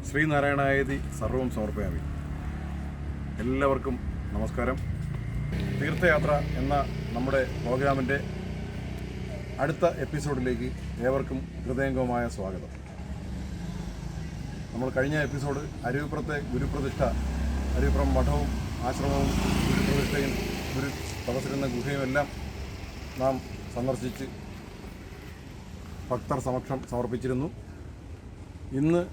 ശ്രീനാരായണായതി സർവം സമർപ്പയാമി. എല്ലാവർക്കും നമസ്കാരം. തീർത്ഥയാത്ര എന്ന നമ്മുടെ പ്രോഗ്രാമിൻ്റെ അടുത്ത എപ്പിസോഡിലേക്ക് ഏവർക്കും ഹൃദയംഗമമായ സ്വാഗതം. നമ്മൾ കഴിഞ്ഞ എപ്പിസോഡ് അരുവിപ്പുറത്തെ ഗുരുപ്രതിഷ്ഠ, അരുവിപ്പുറം മഠവും ആശ്രമവും ഗുരുപ്രതിഷ്ഠയും ഗുരു തപസ്സിരുന്ന ഗുഹയും എല്ലാം നാം സന്ദർശിച്ച് ഭക്തർ സമക്ഷം സമർപ്പിച്ചിരുന്നു. ഇന്ന്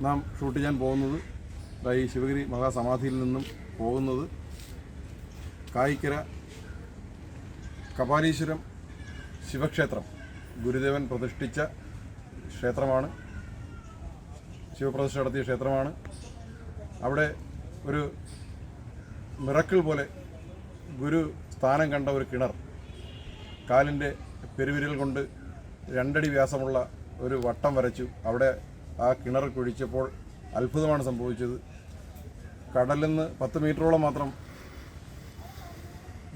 നാം ഷൂട്ട് ചെയ്യാൻ പോകുന്നത് ഈ ശിവഗിരി മഹാസമാധിയിൽ നിന്നും പോകുന്നത് കായിക്കര കപാലീശ്വരം ശിവക്ഷേത്രം, ഗുരുദേവൻ പ്രതിഷ്ഠിച്ച ക്ഷേത്രമാണ്, ശിവപ്രതിഷ്ഠ നടത്തിയ ക്ഷേത്രമാണ്. അവിടെ ഒരു മിറക്കിൾ പോലെ ഗുരു സ്ഥാനം കണ്ട ഒരു കിണർ, കാലിൻ്റെ പെരുവിരൽ കൊണ്ട് 2 അടി വ്യാസമുള്ള ഒരു വട്ടം വരച്ചു. അവിടെ ആ കിണർ കുഴിച്ചപ്പോൾ അത്ഭുതമാണ് സംഭവിച്ചത്. കടലിൽ നിന്ന് 10 മീറ്ററോളം മാത്രം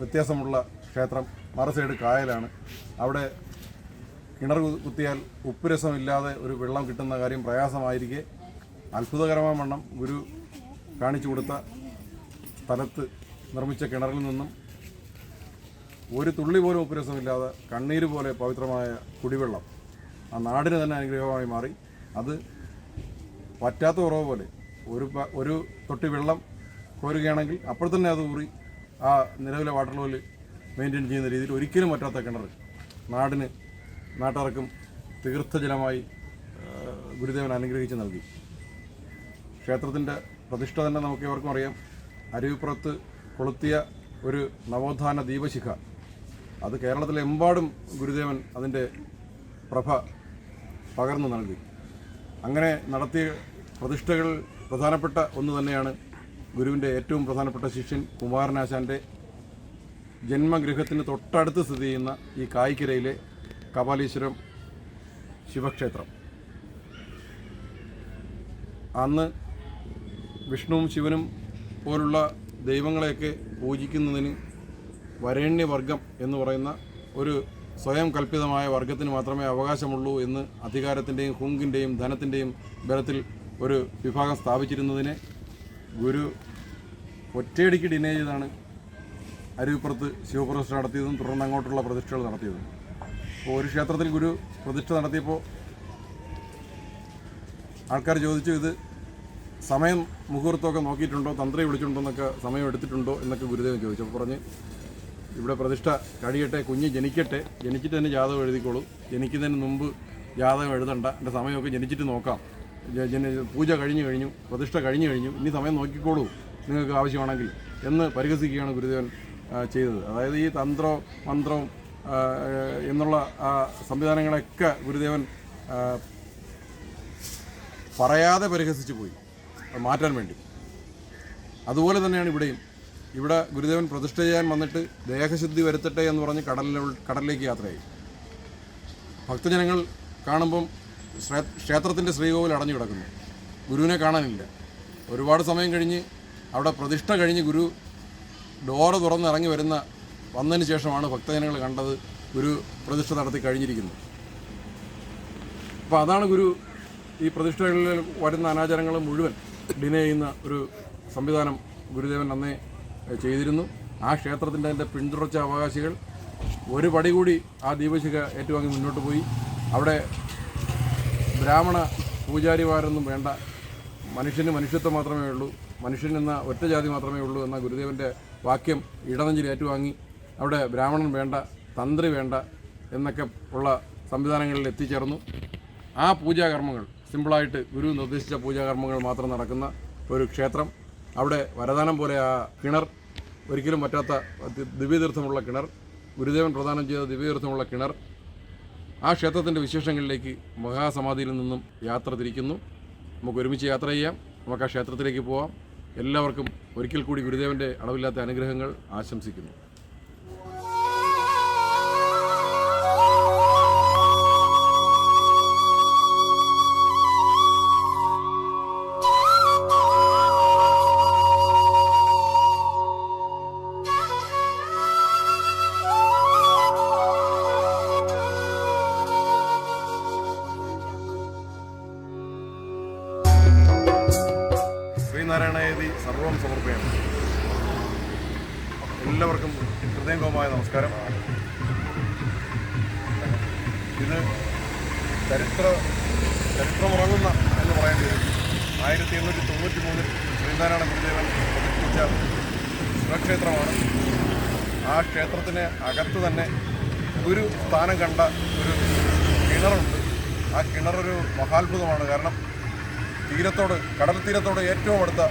വ്യത്യാസമുള്ള ക്ഷേത്രം, മറു സൈഡ് കായലാണ്. അവിടെ കിണർ കുത്തിയാൽ ഉപ്പുരസമില്ലാതെ ഒരു വെള്ളം കിട്ടുന്ന കാര്യം പ്രയാസമായിരിക്കെ അത്ഭുതകരമായ വണ്ണം ഗുരു കാണിച്ചു കൊടുത്ത സ്ഥലത്ത് നിർമ്മിച്ച കിണറിൽ നിന്നും ഒരു തുള്ളി പോലും ഉപ്പുരസമില്ലാതെ കണ്ണീര് പോലെ പവിത്രമായ കുടിവെള്ളം ആ നാടിന് തന്നെ അനുഗ്രഹമായി മാറി. അത് പറ്റാത്ത ഉറവ് പോലെ ഒരു തൊട്ടി വെള്ളം കോരുകയാണെങ്കിൽ അപ്പോൾ തന്നെ അത് ഊറി ആ നിലവിലെ വാട്ടർ ലെവൽ മെയിൻറ്റെയിൻ ചെയ്യുന്ന രീതിയിൽ ഒരിക്കലും പറ്റാത്ത കിണർ നാട്ടുകാർക്കും തീർത്ഥജലമായി ഗുരുദേവൻ അനുഗ്രഹിച്ച് നൽകി. ക്ഷേത്രത്തിൻ്റെ പ്രതിഷ്ഠ തന്നെ നമുക്ക് ഏവർക്കും അറിയാം. അരുവിപ്പുറത്ത് കൊളുത്തിയ ഒരു നവോത്ഥാന ദീപശിഖ, അത് കേരളത്തിലെമ്പാടും ഗുരുദേവൻ അതിൻ്റെ പ്രഭ പകർന്നു നൽകി. അങ്ങനെ നടത്തിയ പ്രതിഷ്ഠകൾ പ്രധാനപ്പെട്ട ഒന്ന് തന്നെയാണ് ഗുരുവിൻ്റെ ഏറ്റവും പ്രധാനപ്പെട്ട ശിഷ്യൻ കുമാരനാശാൻ്റെ ജന്മഗൃഹത്തിന് തൊട്ടടുത്ത് സ്ഥിതി ചെയ്യുന്ന ഈ കായിക്കരയിലെ കപാലീശ്വരം ശിവക്ഷേത്രം. അന്ന് വിഷ്ണുവും ശിവനും പോലുള്ള ദൈവങ്ങളെയൊക്കെ പൂജിക്കുന്നതിന് വരേണ്യവർഗം എന്ന് പറയുന്ന ഒരു സ്വയം കൽപ്പിതമായ വർഗത്തിന് മാത്രമേ അവകാശമുള്ളൂ എന്ന് അധികാരത്തിൻ്റെയും ഹുങ്കിൻ്റെയും ധനത്തിൻ്റെയും ബലത്തിൽ ഒരു വിഭാഗം സ്ഥാപിച്ചിരുന്നതിനെ ഗുരു ഒറ്റയടിക്ക് ഡിനേ ചെയ്താണ് അരുവിപ്പുറത്ത് ശിവപ്രതിഷ്ഠ നടത്തിയതും തുടർന്ന് അങ്ങോട്ടുള്ള പ്രതിഷ്ഠകൾ നടത്തിയതും. അപ്പോൾ ഒരു ക്ഷേത്രത്തിൽ ഗുരു പ്രതിഷ്ഠ നടത്തിയപ്പോൾ ആൾക്കാർ ചോദിച്ചു, ഇത് സമയം മുഹൂർത്തമൊക്കെ നോക്കിയിട്ടുണ്ടോ, തന്ത്രി വിളിച്ചിട്ടുണ്ടോ എന്നൊക്കെ, സമയം എടുത്തിട്ടുണ്ടോ എന്നൊക്കെ ഗുരുദേവൻ ചോദിച്ചു. അപ്പോൾ പറഞ്ഞ് ഇവിടെ പ്രതിഷ്ഠ കഴിയട്ടെ, കുഞ്ഞ് ജനിച്ചിട്ട് തന്നെ ജാതകം എഴുതിക്കോളൂ, ജനിക്കുന്നതിന് മുമ്പ് ജാതകം എഴുതണ്ട, എൻ്റെ സമയമൊക്കെ ജനിച്ചിട്ട് നോക്കാം, പൂജ കഴിഞ്ഞു, പ്രതിഷ്ഠ കഴിഞ്ഞു, ഇനി സമയം നോക്കിക്കോളൂ നിങ്ങൾക്ക് ആവശ്യമാണെങ്കിൽ എന്ന് പരിഹസിക്കുകയാണ് ഗുരുദേവൻ ചെയ്തത്. അതായത് ഈ തന്ത്രവും മന്ത്രവും എന്നുള്ള സംവിധാനങ്ങളൊക്കെ ഗുരുദേവൻ പറയാതെ പരിഹസിച്ചു പോയി മാറ്റാൻ വേണ്ടി. അതുപോലെ തന്നെയാണ് ഇവിടെയും. ഇവിടെ ഗുരുദേവൻ പ്രതിഷ്ഠ ചെയ്യാൻ വന്നിട്ട് ദേഹശുദ്ധി വരുത്തട്ടെ എന്ന് പറഞ്ഞ് കടലിലേക്ക് യാത്രയായി. ഭക്തജനങ്ങൾ കാണുമ്പം ക്ഷേത്രത്തിൻ്റെ ശ്രീകോവിൽ അടഞ്ഞു കിടക്കുന്നു, ഗുരുവിനെ കാണാനില്ല. ഒരുപാട് സമയം കഴിഞ്ഞ് അവിടെ പ്രതിഷ്ഠ കഴിഞ്ഞ് ഗുരു ഡോറ് തുറന്ന് ഇറങ്ങി വന്നതിന് ശേഷമാണ് ഭക്തജനങ്ങൾ കണ്ടത് ഗുരു പ്രതിഷ്ഠ നടത്തി കഴിഞ്ഞിരിക്കുന്നു. അപ്പോൾ അതാണ് ഗുരു ഈ പ്രതിഷ്ഠകളിൽ വരുന്ന അനാചാരങ്ങൾ മുഴുവൻ ഡിനേ ചെയ്യുന്ന ഒരു സംവിധാനം ഗുരുദേവൻ അന്നേ ചെയ്തിരുന്നു. ആ ക്ഷേത്രത്തിൻ്റെ അതിൻ്റെ പിന്തുടർച്ച അവകാശികൾ ഒരു പടി കൂടി ആ ദീപശിഖ ഏറ്റുവാങ്ങി മുന്നോട്ട് പോയി. അവിടെ ബ്രാഹ്മണ പൂജാരിമാരൊന്നും വേണ്ട, മനുഷ്യന് മനുഷ്യത്വം മാത്രമേ ഉള്ളൂ, മനുഷ്യൻ എന്ന ഒറ്റ ജാതി മാത്രമേ ഉള്ളൂ എന്ന ഗുരുദേവൻ്റെ വാക്യം ഇടനെഞ്ചിൽ ഏറ്റുവാങ്ങി അവിടെ ബ്രാഹ്മണൻ വേണ്ട, തന്ത്രി വേണ്ട എന്നൊക്കെ ഉള്ള സംവിധാനങ്ങളിൽ എത്തിച്ചേർന്നു. ആ പൂജാകർമ്മങ്ങൾ സിമ്പിളായിട്ട് ഗുരു നിർദ്ദേശിച്ച പൂജാകർമ്മങ്ങൾ മാത്രം നടക്കുന്ന ഒരു ക്ഷേത്രം. അവിടെ വരദാനം പോലെ ആ കിണർ, ഒരിക്കലും പറ്റാത്ത ദിവ്യതീർത്ഥമുള്ള കിണർ, ഗുരുദേവൻ പ്രദാനം ചെയ്ത ദിവ്യതീർത്ഥമുള്ള കിണർ, ആ ക്ഷേത്രത്തിൻ്റെ വിശേഷങ്ങളിലേക്ക് മഹാസമാധിയിൽ നിന്നും യാത്ര തിരിക്കുന്നു. നമുക്ക് ഒരുമിച്ച് യാത്ര ചെയ്യാം, നമുക്ക് ആ ക്ഷേത്രത്തിലേക്ക് പോവാം. എല്ലാവർക്കും ഒരിക്കൽ കൂടി ഗുരുദേവൻ്റെ അളവില്ലാത്ത അനുഗ്രഹങ്ങൾ ആശംസിക്കുന്നു. സർവം സമർപ്പയാണ്. എല്ലാവർക്കും ഹൃദയംഗമായ നമസ്കാരം. ഇത് ചരിത്രമുറങ്ങുന്ന എന്ന് പറയേണ്ടി വരും. 1893 ശ്രീനാരായണ ഗുരുദേവൻ പ്രതിഷ്ഠിച്ച ശിവക്ഷേത്രമാണ്. ആ ക്ഷേത്രത്തിന് അകത്ത് തന്നെ ഗുരു സ്ഥാനം കണ്ട ഒരു കിണറുണ്ട്. ആ കിണറൊരു മഹാത്ഭുതമാണ്. കാരണം കടൽ തീരത്തോട് ഏറ്റവും അടുത്ത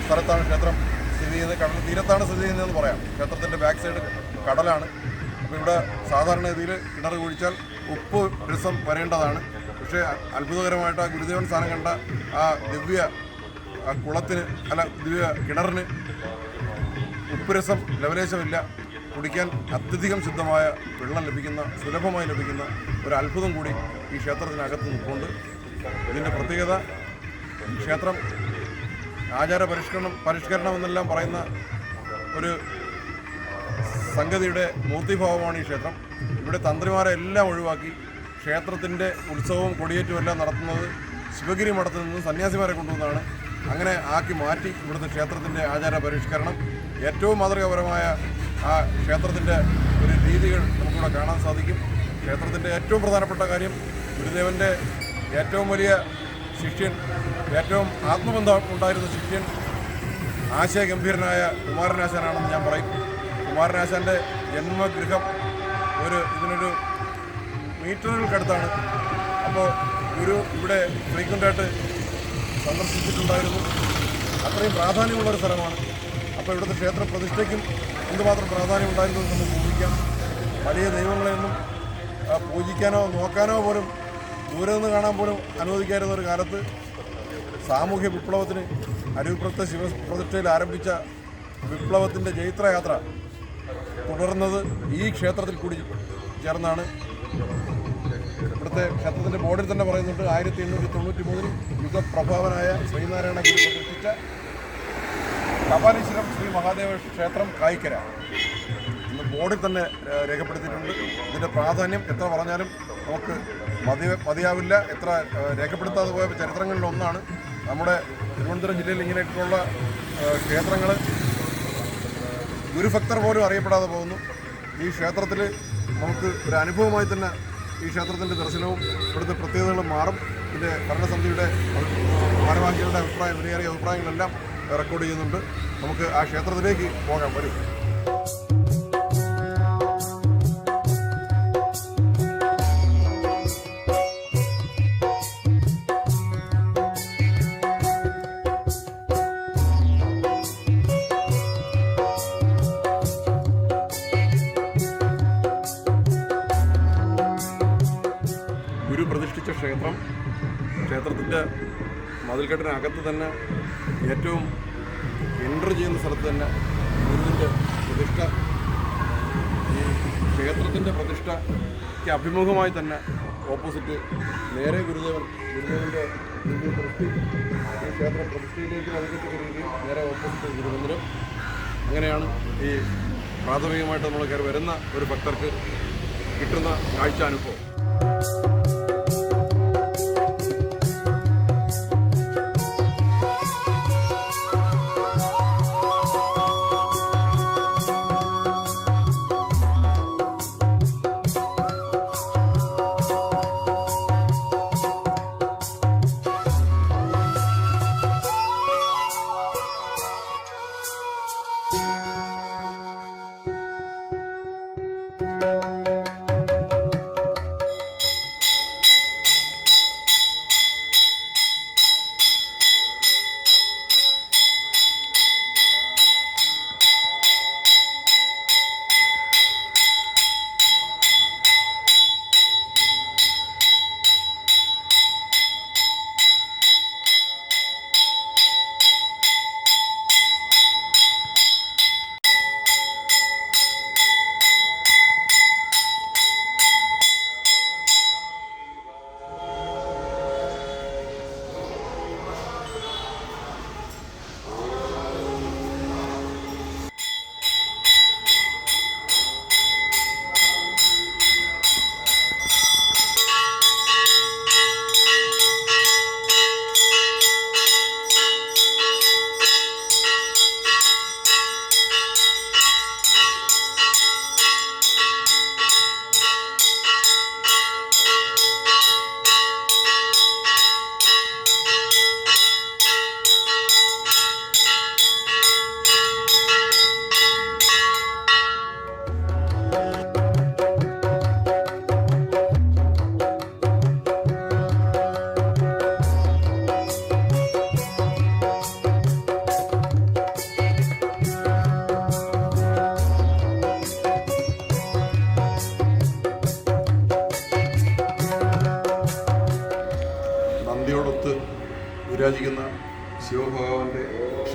സ്ഥലത്താണ് ക്ഷേത്രം സ്ഥിതി ചെയ്യുന്നത്. കടൽ തീരത്താണ് സ്ഥിതി ചെയ്യുന്നതെന്ന് പറയാം. ക്ഷേത്രത്തിൻ്റെ ബാക്ക് സൈഡ് കടലാണ്. അപ്പോൾ ഇവിടെ സാധാരണഗതിയിൽ കിണർ കുഴിച്ചാൽ ഉപ്പ് രസം വരേണ്ടതാണ്. പക്ഷേ അത്ഭുതകരമായിട്ട് ആ ഗുരുദേവൻ സ്ഥാനം കണ്ട ആ ദിവ്യ കിണറിന് ഉപ്പ് രസം ലവലേശമില്ല. കുടിക്കാൻ അത്യധികം ശുദ്ധമായ വെള്ളം സുലഭമായി ലഭിക്കുന്ന ഒരു അത്ഭുതം കൂടി ഈ ക്ഷേത്രത്തിനകത്ത് നിൽപ്പുണ്ട്. ഇതിൻ്റെ പ്രത്യേകത, ഈ ക്ഷേത്രം ആചാര പരിഷ്കരണം എന്നെല്ലാം പറയുന്ന ഒരു സംഗതിയുടെ മൂർത്തിഭാവമാണ് ഈ ക്ഷേത്രം. ഇവിടെ തന്ത്രിമാരെ എല്ലാം ഒഴിവാക്കി ക്ഷേത്രത്തിൻ്റെ ഉത്സവവും കൊടിയേറ്റും എല്ലാം നടത്തുന്നത് ശിവഗിരി മഠത്തിൽ നിന്ന് സന്യാസിമാരെ കൊണ്ടുവന്നാണ്. അങ്ങനെ ആക്കി മാറ്റി ഇവിടുത്തെ ക്ഷേത്രത്തിൻ്റെ ആചാര പരിഷ്കരണം. ഏറ്റവും മാതൃകാപരമായ ആ ക്ഷേത്രത്തിൻ്റെ ഒരു രീതികൾ നമുക്കിവിടെ കാണാൻ സാധിക്കും. ക്ഷേത്രത്തിൻ്റെ ഏറ്റവും പ്രധാനപ്പെട്ട കാര്യം, ഗുരുദേവൻ്റെ ഏറ്റവും വലിയ ശിഷ്യൻ, ഏറ്റവും ആത്മബന്ധം ഉണ്ടായിരുന്ന ശിഷ്യൻ ആശയഗംഭീരനായ കുമാരനാശാനാണെന്ന് ഞാൻ പറയും. കുമാരനാശാൻ്റെ ജന്മഗൃഹം ഇതിനൊരു മീറ്ററുകൾക്കടുത്താണ്. അപ്പോൾ ഗുരു ഇവിടെ ഫ്രീക്വൻ്റായിട്ട് സന്ദർശിച്ചിട്ടുണ്ടായിരുന്നു. അത്രയും പ്രാധാന്യമുള്ളൊരു സ്ഥലമാണ്. അപ്പോൾ ഇവിടുത്തെ ക്ഷേത്ര പ്രതിഷ്ഠയ്ക്കും എന്തുമാത്രം പ്രാധാന്യം ഉണ്ടായിരുന്നത് നമുക്ക് ഊഹിക്കാം. വലിയ ദൈവങ്ങളെയൊന്നും പൂജിക്കാനോ നോക്കാനോ പോലും ദൂരെ നിന്ന് കാണാൻ പോലും അനുവദിക്കാതിരുന്ന ഒരു കാലത്ത് സാമൂഹ്യ വിപ്ലവത്തിന് അരുവിപ്പുറത്തെ ശിവപ്രതിഷ്ഠയിൽ ആരംഭിച്ച വിപ്ലവത്തിൻ്റെ ജൈത്രയാത്ര തുടർന്നത് ഈ ക്ഷേത്രത്തിൽ കൂടി ചേർന്നാണ്. ഇവിടുത്തെ ക്ഷേത്രത്തിൻ്റെ ബോർഡിൽ തന്നെ പറയുന്നുണ്ട് 1893 യുഗപ്രഭാവനായ ശ്രീനാരായണ ഗുരു പ്രതിഷ്ഠിച്ച കപാലീശ്വരം ശ്രീ മഹാദേവ ക്ഷേത്രം കായിക്കര ഇന്ന് ബോർഡിൽ തന്നെ രേഖപ്പെടുത്തിയിട്ടുണ്ട്. ഇതിൻ്റെ പ്രാധാന്യം എത്ര പറഞ്ഞാലും നമുക്ക് മതിയാവില്ല. എത്ര രേഖപ്പെടുത്താതെ പോയ ചരിത്രങ്ങളിലൊന്നാണ്. നമ്മുടെ തിരുവനന്തപുരം ജില്ലയിൽ ഇങ്ങനെയൊക്കെയുള്ള ക്ഷേത്രങ്ങൾ ഗുരുഭക്തർ പോലും അറിയപ്പെടാതെ പോകുന്നു. ഈ ക്ഷേത്രത്തിൽ നമുക്ക് ഒരു അനുഭവമായി തന്നെ ഈ ക്ഷേത്രത്തിൻ്റെ ദർശനവും ഇവിടുത്തെ പ്രത്യേകതകളും മാറും. ഇതിൻ്റെ ഭരണസമിതിയുടെ ഭാരവാഹികളുടെ വിലയേറിയ അഭിപ്രായങ്ങളെല്ലാം റെക്കോർഡ് ചെയ്യുന്നുണ്ട്. നമുക്ക് ആ ക്ഷേത്രത്തിലേക്ക് പോകാം. വരും. ഗുരു പ്രതിഷ്ഠിച്ച ക്ഷേത്രത്തിൻ്റെ മതിൽക്കെട്ടിനകത്ത് തന്നെ ഏറ്റവും എൻട്രി ചെയ്യുന്ന സ്ഥലത്ത് തന്നെ ഗുരുവിൻ്റെ പ്രതിഷ്ഠ, ഈ ക്ഷേത്രത്തിൻ്റെ പ്രതിഷ്ഠയ്ക്ക് അഭിമുഖമായി തന്നെ ഓപ്പോസിറ്റ് നേരെ ഗുരുദേവൻ്റെ ദൃഷ്ടി ഈ ക്ഷേത്ര പ്രതിഷ്ഠയിലേക്ക് നൽകത്തക്ക രീതിയിൽ നേരെ ഓപ്പോസിറ്റ് ഗുരുമന്ദിരം. അങ്ങനെയാണ് ഈ പ്രാഥമികമായിട്ട് നമ്മൾ കയറി വരുന്ന ഒരു ഭക്തർക്ക് കിട്ടുന്ന കാഴ്ചാനുഭവം.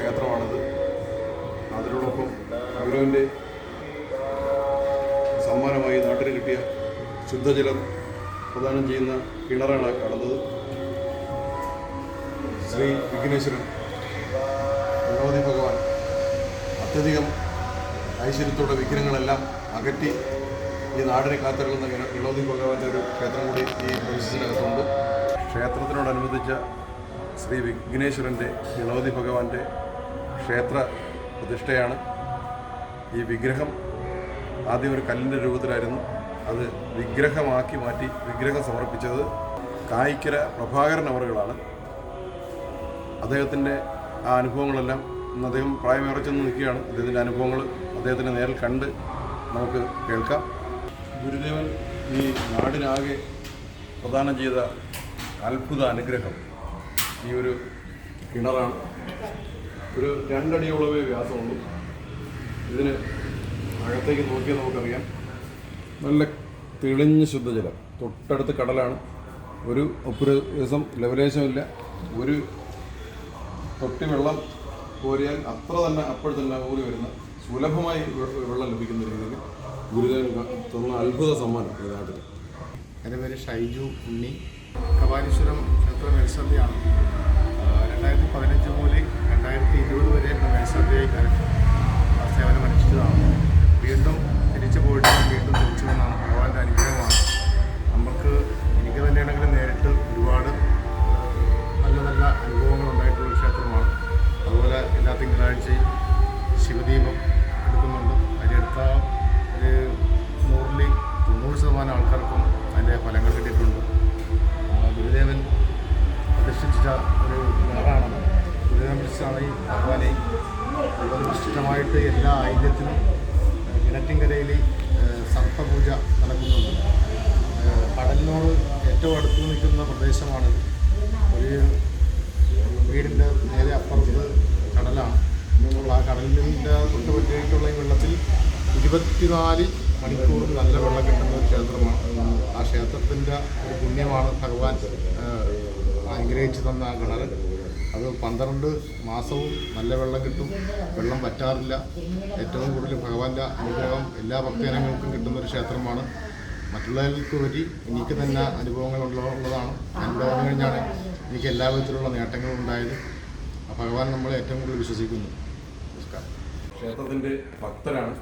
ക്ഷേത്രമാണിത്. അതിനോടൊപ്പം ഗുരുവിൻ്റെ സമ്മാനമായി നാട്ടിന് കിട്ടിയ ശുദ്ധജലം പ്രദാനം ചെയ്യുന്ന കിണറാണ് കാണുന്നത്. ശ്രീ വിഘ്നേശ്വരൻ ഗണപതി ഭഗവാൻ അത്യധികം ഐശ്വര്യത്തോടെ വിഘ്നങ്ങളെല്ലാം അകറ്റി ഈ നാടിനെ കാത്തിരുന്ന ഗണപതി ഭഗവാന്റെ ഒരു ക്ഷേത്രം കൂടി ഈ പ്രദേശത്തിനകത്തുണ്ട്. ക്ഷേത്രത്തിനോടനുബന്ധിച്ച ശ്രീ വിഘ്നേശ്വരൻ്റെ ഗണപതി ഭഗവാന്റെ ക്ഷേത്ര പ്രതിഷ്ഠയാണ്. ഈ വിഗ്രഹം ആദ്യം ഒരു കല്ലിൻ്റെ രൂപത്തിലായിരുന്നു. അത് വിഗ്രഹമാക്കി മാറ്റി വിഗ്രഹം സമർപ്പിച്ചത് കായിക്കര പ്രഭാകരൻ അവറുകളാണ്. അദ്ദേഹത്തിൻ്റെ ആ അനുഭവങ്ങളെല്ലാം ഇന്ന് അദ്ദേഹം പ്രായമേറച്ചെന്ന് നിൽക്കുകയാണ്. അദ്ദേഹത്തിൻ്റെ അനുഭവങ്ങൾ അദ്ദേഹത്തിൻ്റെ നേരിൽ കണ്ട് നമുക്ക് കേൾക്കാം. ഗുരുദേവൻ ഈ നാടിനാകെ പ്രദാനം ചെയ്ത അത്ഭുത അനുഗ്രഹം ഈ ഒരു കിണറാണ്. ഒരു 2 അടിയോളമേ വ്യാസമുള്ളൂ. ഇതിന് അകത്തേക്ക് നോക്കിയാൽ നമുക്കറിയാം, നല്ല തെളിഞ്ഞ ശുദ്ധജലം. തൊട്ടടുത്ത് കടലാണ്. ഒരു ദിവസം ലെവലേശമില്ല. ഒരു തൊട്ടി വെള്ളം കോരിയാൽ അത്ര തന്നെ അപ്പോൾ തന്നെ ഊരി വരുന്ന സുലഭമായി വെള്ളം ലഭിക്കുന്ന രീതിയിൽ ഗുരുദേവൻ തന്ന അത്ഭുത സമ്മാനം ഈ നാട്ടിൽ. എൻ്റെ പേര് ഷൈജു ഉണ്ണി. കപാലീശ്വരം ക്ഷേത്ര മേൽശാന്തിയാണ്. 2015 മുതൽ 2020 വരെ മേൽശാന്തിയായി സേവനം അനുഷ്ഠിച്ചതാണ്. വീണ്ടും തിരിച്ചു പോയിട്ട് വീണ്ടും തിരിച്ചു വന്നാണ്. ഭഗവാന്റെ അനുഗ്രഹമാണ്. എനിക്ക് തന്നെയാണെങ്കിലും നേരിട്ട് ഒരുപാട് നല്ല നല്ല അനുഭവങ്ങൾ ഉണ്ടായിട്ടുള്ള ക്ഷേത്രമാണ്. അതുപോലെ എല്ലാ തിങ്കളാഴ്ചയും ശിവദീപം എടുക്കുന്നുണ്ട്. അതിനടുത്ത ഒരു 100% ആൾക്കാർക്കും അതിൻ്റെ ഫലങ്ങൾ കിട്ടിയിട്ടുണ്ട്. ഗുരുദേവൻ പ്രതിഷ്ഠിച്ച ഒരു നാടാണ്. ഗുരുദേവൻ പ്രതിഷ്ഠിച്ചാണ് ഈ ഭഗവാനെ പ്രതിഷ്ഠിതമായിട്ട് എല്ലാ ഐല്യത്തിനും കിണറ്റിൻകരയിൽ സർപ്പപൂജ നടക്കുന്നുണ്ട്. കടലിനോട് ഏറ്റവും അടുത്ത് നിൽക്കുന്ന പ്രദേശമാണ്. ഒരു വീടിൻ്റെ നേരെ അപ്പുറത്ത് കടലാണ്. അപ്പോൾ ആ കടലിൻ്റെ തൊട്ട് പറ്റിയിട്ടുള്ള ഈ വെള്ളത്തിൽ 24 മണിക്കൂർ നല്ല വെള്ളം കിട്ടുന്ന ഒരു ക്ഷേത്രമാണ്. ആ ക്ഷേത്രത്തിൻ്റെ ഒരു പുണ്യമാണ് ഭഗവാൻ അനുഗ്രഹിച്ചു തന്ന ആ കിണർ. അത് 12 മാസവും നല്ല വെള്ളം കിട്ടും. വെള്ളം പറ്റാറില്ല. ഏറ്റവും കൂടുതൽ ഭഗവാന്റെ അനുഗ്രഹം എല്ലാ ഭക്തജനങ്ങൾക്കും കിട്ടുന്നൊരു ക്ഷേത്രമാണ്. മറ്റുള്ളവർക്ക് പറ്റി എനിക്ക് തന്നെ അനുഭവങ്ങൾ ഉള്ളതാണ്. അനുഭവം കഴിഞ്ഞാണ് എനിക്ക് എല്ലാ വിധത്തിലുള്ള നേട്ടങ്ങളും ഉണ്ടായത്. ആ ഭഗവാൻ നമ്മളെ ഏറ്റവും കൂടുതൽ വിശ്വസിക്കുന്നു. നമസ്കാരം. ക്ഷേത്രത്തിൻ്റെ ഭക്തരാണ്.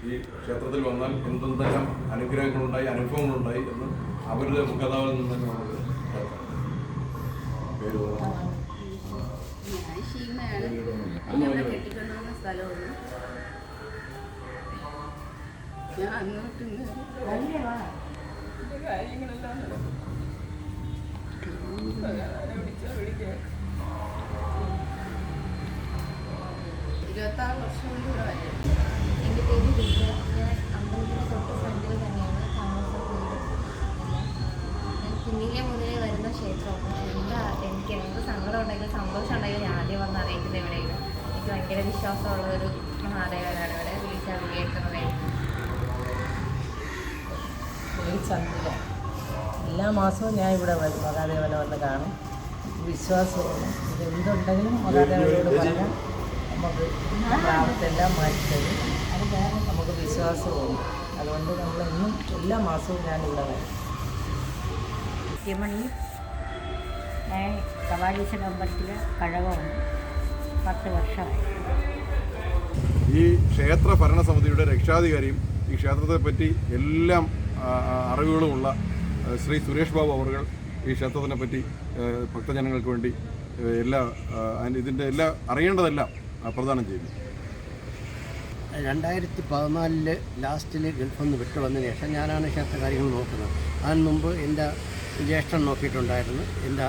ഈ ക്ഷേത്രത്തിൽ വന്നാൽ എന്തെന്തെല്ലാം അനുഗ്രഹങ്ങളുണ്ടായി, അനുഭവങ്ങളുണ്ടായി എന്ന് അവരുടെ മുഖതാവിൽ നിന്ന് തന്നെ നമുക്ക് പേര് എൻ്റെ പേര് വിദ്യ. ഞാൻ അമ്പലത്തിൻ്റെ തൊട്ട് ഫ്രണ്ടിൽ തന്നെയാണ് താമസം, വീട് എല്ലാം. ഞാൻ കുഞ്ഞിലെ മുതലേ വരുന്ന ക്ഷേത്രമാണ്. എനിക്ക് എന്ത് സങ്കടം ഉണ്ടെങ്കിലും സന്തോഷം ഉണ്ടെങ്കിലും ഞാൻ ആദ്യം വന്ന് അറിയിക്കുന്നത് ഇവിടെയാണ്. എനിക്ക് ഭയങ്കര വിശ്വാസമുള്ള ഒരു മഹാദേവനാണ് ഇവിടെ. വിളിച്ചാൽ കേൾക്കുന്നത് ചന്ദ്ര. എല്ലാ മാസവും ഞാൻ ഇവിടെ വരും. മഹാദേവനെ വന്ന് കാണും. വിശ്വാസമാണ്. ഇത് എന്തുണ്ടെങ്കിലും മഹാദേവനോട് പറഞ്ഞാൽ നമുക്ക് പ്രാർത്ഥനയെല്ലാം മാറ്റിത്തരും. അത് കാരണം നമുക്ക് വിശ്വാസവും. അതുകൊണ്ട് നമ്മളെന്നും എല്ലാ മാസവും ഞാനിവിടെ വരും. മണി. ഞാൻ കപാലീശ്വര അമ്പലത്തിൽ കഴകമാണ്. 10 വർഷമായി. ഈ ക്ഷേത്ര ഭരണസമിതിയുടെ രക്ഷാധികാരിയും ഈ ക്ഷേത്രത്തെപ്പറ്റി എല്ലാം അറിവുകളുമുള്ള ശ്രീ സുരേഷ് ബാബു അവറുകൾ ഈ ക്ഷേത്രത്തിനെ പറ്റി ഭക്തജനങ്ങൾക്ക് വേണ്ടി ഇതിൻ്റെ അറിയേണ്ടതെല്ലാം പ്രദാനം ചെയ്യുന്നു. 2014 ലാസ്റ്റിൽ ഗൾഫിൽ നിന്ന് വിട്ടു വന്നതിന് ശേഷം ഞാനാണ് ക്ഷേത്ര കാര്യങ്ങൾ നോക്കുന്നത്. അതിന് മുമ്പ് എൻ്റെ ജ്യേഷ്ഠൻ നോക്കിയിട്ടുണ്ടായിരുന്നു, എൻ്റെ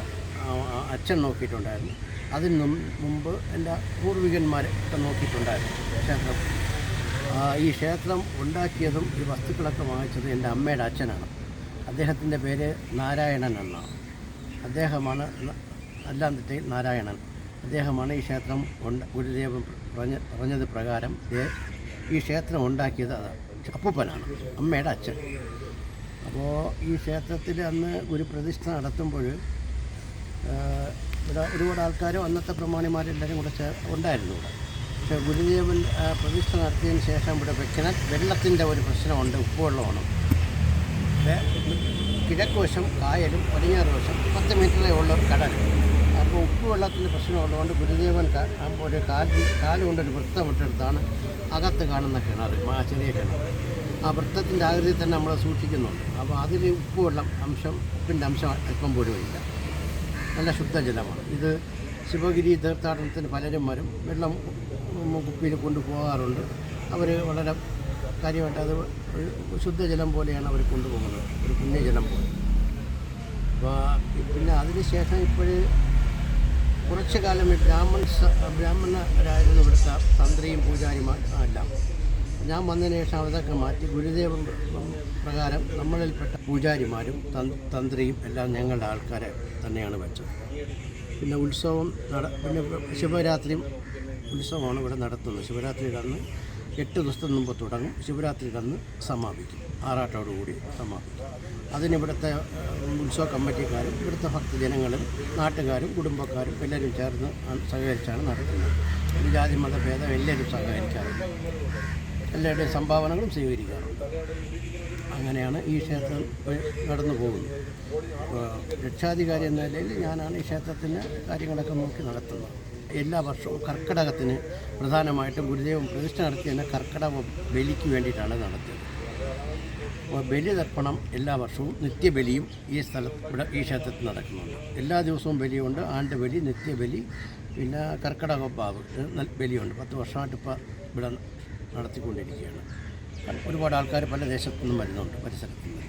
അച്ഛൻ നോക്കിയിട്ടുണ്ടായിരുന്നു. അതിന് മുമ്പ് എൻ്റെ പൂർവികന്മാർ ഒക്കെ നോക്കിയിട്ടുണ്ടായിരുന്നു ക്ഷേത്രം. ഈ ക്ഷേത്രം ഉണ്ടാക്കിയതും ഈ വസ്തുക്കളൊക്കെ വാങ്ങിച്ചതും എൻ്റെ അമ്മയുടെ അച്ഛനാണ്. അദ്ദേഹത്തിൻ്റെ പേര് നാരായണൻ എന്നാണ്. അദ്ദേഹമാണ് അല്ലാന്നിട്ട് നാരായണൻ. അദ്ദേഹമാണ് ഈ ക്ഷേത്രം ഗുരുദേവൻ പറഞ്ഞത് പ്രകാരം ഈ ക്ഷേത്രം ഉണ്ടാക്കിയത് അപ്പൂപ്പനാണ്, അമ്മയുടെ അച്ഛൻ. അപ്പോൾ ഈ ക്ഷേത്രത്തിൽ അന്ന് ഒരു പ്രതിഷ്ഠ നടത്തുമ്പോൾ ഇവിടെ ഒരുപാട് ആൾക്കാരും അന്നത്തെ പ്രമാണിമാരെല്ലാവരും കൂടെ ഉണ്ടായിരുന്നു ഇവിടെ. പക്ഷേ ഗുരുദേവൻ പ്രതിഷ്ഠ നടത്തിയതിന് ശേഷം ഇവിടെ വെള്ളത്തിൻ്റെ ഒരു പ്രശ്നമുണ്ട്, ഉപ്പുവെള്ളമാണ്. കിഴക്ക് വശം കായലും പടിഞ്ഞാറ് വശം 10 മീറ്ററേ ഉള്ള കടൽ. അപ്പോൾ ഉപ്പുവെള്ളത്തിൻ്റെ പ്രശ്നമുള്ളതുകൊണ്ട് ഗുരുദേവൻ ഒരു കാലുകൊണ്ടൊരു വൃത്തമിട്ടെടുത്താണ് അകത്ത് കാണുന്ന കിണർ, ചെറിയ കിണർ. ആ വൃത്തത്തിൻ്റെ ആകൃതിയിൽ തന്നെ നമ്മൾ സൂക്ഷിക്കുന്നുണ്ട്. അപ്പോൾ അതിൽ ഉപ്പിൻ്റെ അംശം അല്പം പോലും ഇല്ല, നല്ല ശുദ്ധജലമാണ്. ഇത് ശിവഗിരി തീർത്ഥാടനത്തിന് പലരും വരും, വെള്ളം കുപ്പിയിൽ കൊണ്ടുപോകാറുണ്ട്. അവർ വളരെ കാര്യമായിട്ട് അത് ശുദ്ധജലം പോലെയാണ് അവർ കൊണ്ടുപോകുന്നത്, ഒരു പുണ്യജലം പോലെ. അപ്പോൾ പിന്നെ അതിനുശേഷം കുറച്ച് കാലം ബ്രാഹ്മണരായിരുന്നു ഇവിടുത്തെ തന്ത്രിയും പൂജാരിമാരെല്ലാം. ഞാൻ വന്നതിന് ശേഷം അതൊക്കെ മാറ്റി ഗുരുദേവൻ പ്രകാരം നമ്മളിൽപ്പെട്ട പൂജാരിമാരും തന്ത്രിയും എല്ലാം ഞങ്ങളുടെ ആൾക്കാരെ തന്നെയാണ് വെച്ചത്. പിന്നെ ഉത്സവം പിന്നെ ശിവരാത്രി ഉത്സവമാണ് ഇവിടെ നടത്തുന്നത്. ശിവരാത്രിയുടെ അന്ന് 8 ദിവസത്തിന് മുമ്പ് തുടങ്ങും, ശിവരാത്രിയുടെ അന്ന് സമാപിക്കും, ആറാട്ടോടുകൂടി സമാപിക്കും. അതിനിവിടുത്തെ ഉത്സവ കമ്മിറ്റിക്കാരും ഇവിടുത്തെ ഭക്തജനങ്ങളും നാട്ടുകാരും കുടുംബക്കാരും എല്ലാവരും ചേർന്ന് സഹകരിച്ചാണ് നടത്തുന്നത്. ഒരു ജാതി മതഭേദം എല്ലാവരും സഹകരിക്കാറുണ്ട്, എല്ലാവരുടെയും സംഭാവനകളും സ്വീകരിക്കാറുണ്ട്. അങ്ങനെയാണ് ഈ ക്ഷേത്രം നടന്നു പോകുന്നത്. രക്ഷാധികാരി എന്ന നിലയിൽ ഞാനാണ് ഈ ക്ഷേത്രത്തിൻ്റെ കാര്യങ്ങളൊക്കെ നോക്കി നടത്തുന്നത്. എല്ലാ വർഷവും കർക്കിടകത്തിന് പ്രധാനമായിട്ടും ഗുരുദേവൻ പ്രതിഷ്ഠ നടത്തിയതിനെ കർക്കിടക ബലിക്ക് വേണ്ടിയിട്ടാണ് നടത്തിയത്. അപ്പോൾ ബലി തർപ്പണം എല്ലാ വർഷവും നിത്യബലിയും ഈ ക്ഷേത്രത്തിൽ നടക്കുന്നുണ്ട്. എല്ലാ ദിവസവും ബലിയുണ്ട്, ആണ്ടുബലി, നിത്യബലി, പിന്നെ കർക്കിടക ബാവ് ബലിയുണ്ട്. 10 വർഷമായിട്ട് ഇപ്പോൾ ഇവിടെ നടത്തിക്കൊണ്ടിരിക്കുകയാണ്. ഒരുപാട് ആൾക്കാർ പല ദേശത്തു നിന്നും വരുന്നുണ്ട്, പരിസരത്തു നിന്ന്.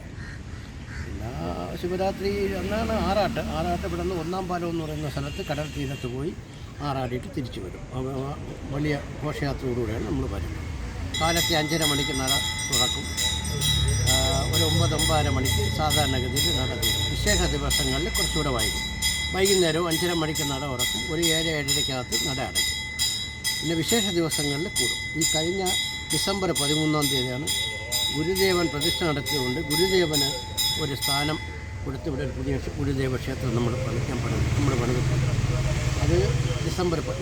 പിന്നെ ശിവരാത്രി അന്നാണ് ആറാട്ട് ഇവിടെ നിന്ന് 1-ാം പാലം എന്ന് പറയുന്ന സ്ഥലത്ത് കടൽ തീരത്ത് പോയി ആറാടിയിട്ട് തിരിച്ചു വരും. വലിയ ഘോഷയാത്രയോടുകൂടിയാണ് നമ്മൾ വരുന്നത്. കാലത്തെ 5:30 മണിക്ക് നട തുറക്കും, ഒരു 9-9:30 മണിക്ക് സാധാരണഗതിയിൽ നട തീരും. വിശേഷ ദിവസങ്ങളിൽ കുറച്ചുകൂടെ വൈകും. വൈകുന്നേരവും 5:30 മണിക്ക് നട തുറക്കും, ഒരു 7-7:30-കകത്ത് നട അടയ്ക്കും. പിന്നെ വിശേഷ ദിവസങ്ങളിൽ കൂടും. ഈ കഴിഞ്ഞ ഡിസംബർ 13-ാം തീയതിയാണ് ഗുരുദേവൻ പ്രതിഷ്ഠ നടത്തിയതുകൊണ്ട് ഗുരുദേവന് ഒരു സ്ഥാനം കൊടുത്ത് ഇവിടെ ഒരു പുതിയ ഗുരുദേവ ക്ഷേത്രം നമ്മൾ പണിതിട്ടുണ്ട്. അത്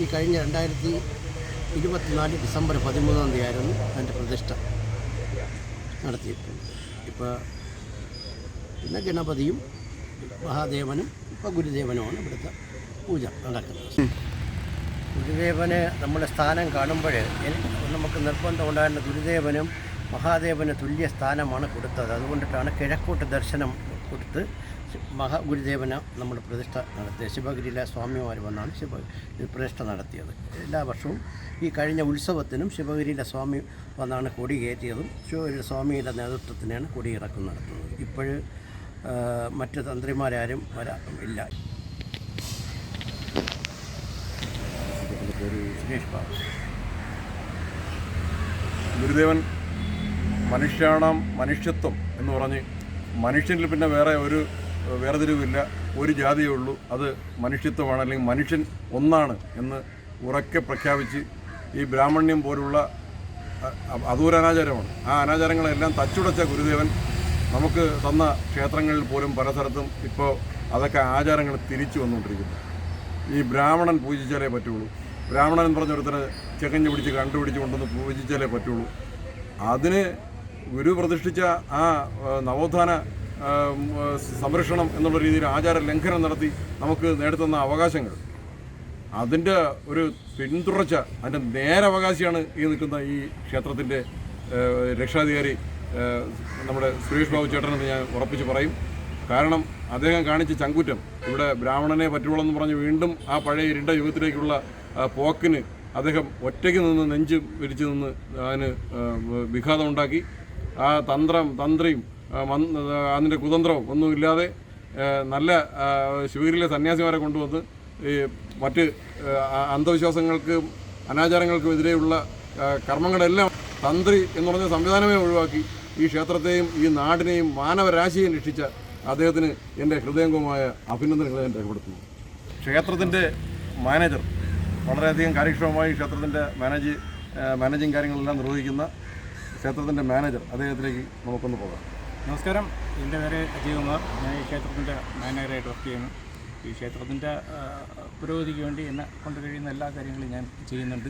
ഈ കഴിഞ്ഞ 2024 ഡിസംബർ 13-ാം തീയതി ആയിരുന്നു അതിൻ്റെ പ്രതിഷ്ഠ നടത്തിയിട്ടുണ്ട്. ഇപ്പോൾ പിന്നെ ഗണപതിയും മഹാദേവനും ഇപ്പോൾ ഗുരുദേവനുമാണ് ഇവിടുത്തെ പൂജ നടക്കുന്നത്. ഗുരുദേവന് നമ്മുടെ സ്ഥാനം കാണുമ്പോൾ നമുക്ക് നിർബന്ധം ഉണ്ടായിരുന്ന ഗുരുദേവനും മഹാദേവന് തുല്യ സ്ഥാനമാണ് കൊടുത്തത്. അതുകൊണ്ടിട്ടാണ് കിഴക്കോട്ട് ദർശനം കൊടുത്ത് ഗുരുദേവന് നമ്മൾ പ്രതിഷ്ഠ നടത്തിയത്. ശിവഗിരിയിലെ സ്വാമിമാർ വന്നാണ് പ്രതിഷ്ഠ നടത്തിയത്. എല്ലാ വർഷവും ഈ കഴിഞ്ഞ ഉത്സവത്തിനും ശിവഗിരിയിലെ സ്വാമി വന്നാണ് കൊടി കയറ്റിയതും ശിവഗിരി സ്വാമിയുടെ നേതൃത്വത്തിനാണ് കൊടി ഇറക്കം നടത്തുന്നത്. ഇപ്പോൾ മറ്റ് തന്ത്രിമാരാരും ഇല്ല. സുരേഷ് ബാബു. ഗുരുദേവൻ മനുഷ്യത്വം എന്ന് പറഞ്ഞ് മനുഷ്യനിൽ പിന്നെ വേറെ ഒരു വേർതിരിവില്ല, ഒരു ജാതിയേ ഉള്ളൂ, അത് മനുഷ്യത്വമാണ്, അല്ലെങ്കിൽ മനുഷ്യൻ ഒന്നാണ് എന്ന് ഉറക്കെ പ്രഖ്യാപിച്ച് ഈ ബ്രാഹ്മണ്യം പോലുള്ള അതൊരു അനാചാരമാണ്. ആ അനാചാരങ്ങളെല്ലാം തച്ചുടച്ച ഗുരുദേവൻ നമുക്ക് തന്ന ക്ഷേത്രങ്ങളിൽ പോലും പല സ്ഥലത്തും ഇപ്പോൾ അതൊക്കെ ആചാരങ്ങൾ തിരിച്ചു വന്നുകൊണ്ടിരിക്കുന്നു. ഈ ബ്രാഹ്മണൻ പൂജിച്ചാലേ പറ്റുള്ളൂ, ബ്രാഹ്മണൻ എന്ന് പറഞ്ഞൊരുത്തന് ചെകഞ്ഞ് പിടിച്ച് കണ്ടുപിടിച്ച് കൊണ്ടുവന്ന് പൂജിച്ചാലേ പറ്റുള്ളൂ. അതിന് ഗുരു പ്രതിഷ്ഠിച്ച ആ നവോത്ഥാന സംരക്ഷണം എന്നുള്ള രീതിയിൽ ആചാര ലംഘനം നടത്തി നമുക്ക് നേടിത്തന്ന അവകാശങ്ങൾ, അതിൻ്റെ ഒരു പിന്തുടർച്ച, അതിൻ്റെ നേരവകാശിയാണ് ഈ നിൽക്കുന്ന ഈ ക്ഷേത്രത്തിൻ്റെ രക്ഷാധികാരി നമ്മുടെ സുരേഷ് ബാബു ചേട്ടനെന്ന് ഞാൻ ഉറപ്പിച്ച് പറയും. കാരണം അദ്ദേഹം കാണിച്ച ചങ്കൂറ്റം, ഇവിടെ ബ്രാഹ്മണനെ പറ്റുള്ളൂ എന്ന് പറഞ്ഞ് വീണ്ടും ആ പഴയ ഇരുണ്ട യുഗത്തിലേക്കുള്ള പോക്കിന് അദ്ദേഹം ഒറ്റയ്ക്ക് നിന്ന് നെഞ്ച് വിരിച്ച് നിന്ന് അതിന് വിഘാതം ഉണ്ടാക്കി. ആ തന്ത്രിയും അതിൻ്റെ കുതന്ത്രവും ഒന്നുമില്ലാതെ നല്ല ശിവഗിരിയിലെ സന്യാസിമാരെ കൊണ്ടുവന്ന് ഈ മറ്റ് അന്ധവിശ്വാസങ്ങൾക്കും അനാചാരങ്ങൾക്കും എതിരെയുള്ള കർമ്മങ്ങളെല്ലാം തന്ത്രി എന്ന് പറഞ്ഞ സംവിധാനമേ ഒഴിവാക്കി ഈ ക്ഷേത്രത്തെയും ഈ നാടിനെയും മാനവരാശിയെയും രക്ഷിച്ച അദ്ദേഹത്തിന് എൻ്റെ ഹൃദയംഗമായ അഭിനന്ദനങ്ങളെ ഞാൻ രേഖപ്പെടുത്തുന്നു. ക്ഷേത്രത്തിൻ്റെ മാനേജർ വളരെയധികം കാര്യക്ഷമമായി ക്ഷേത്രത്തിൻ്റെ മാനേജിങ് കാര്യങ്ങളെല്ലാം നിർവഹിക്കുന്ന ക്ഷേത്രത്തിൻ്റെ മാനേജർ, അദ്ദേഹത്തിലേക്ക് നമുക്കൊന്ന് പോകാം. നമസ്കാരം, എൻ്റെ പേര് അജയ് കുമാർ. ഞാൻ ഈ ക്ഷേത്രത്തിൻ്റെ മാനേജറായിട്ട് വർക്ക് ചെയ്യുന്നു. ഈ ക്ഷേത്രത്തിൻ്റെ പുരോഗതിക്ക് വേണ്ടി എന്നെ കൊണ്ട് കഴിയുന്ന എല്ലാ കാര്യങ്ങളും ഞാൻ ചെയ്യുന്നുണ്ട്.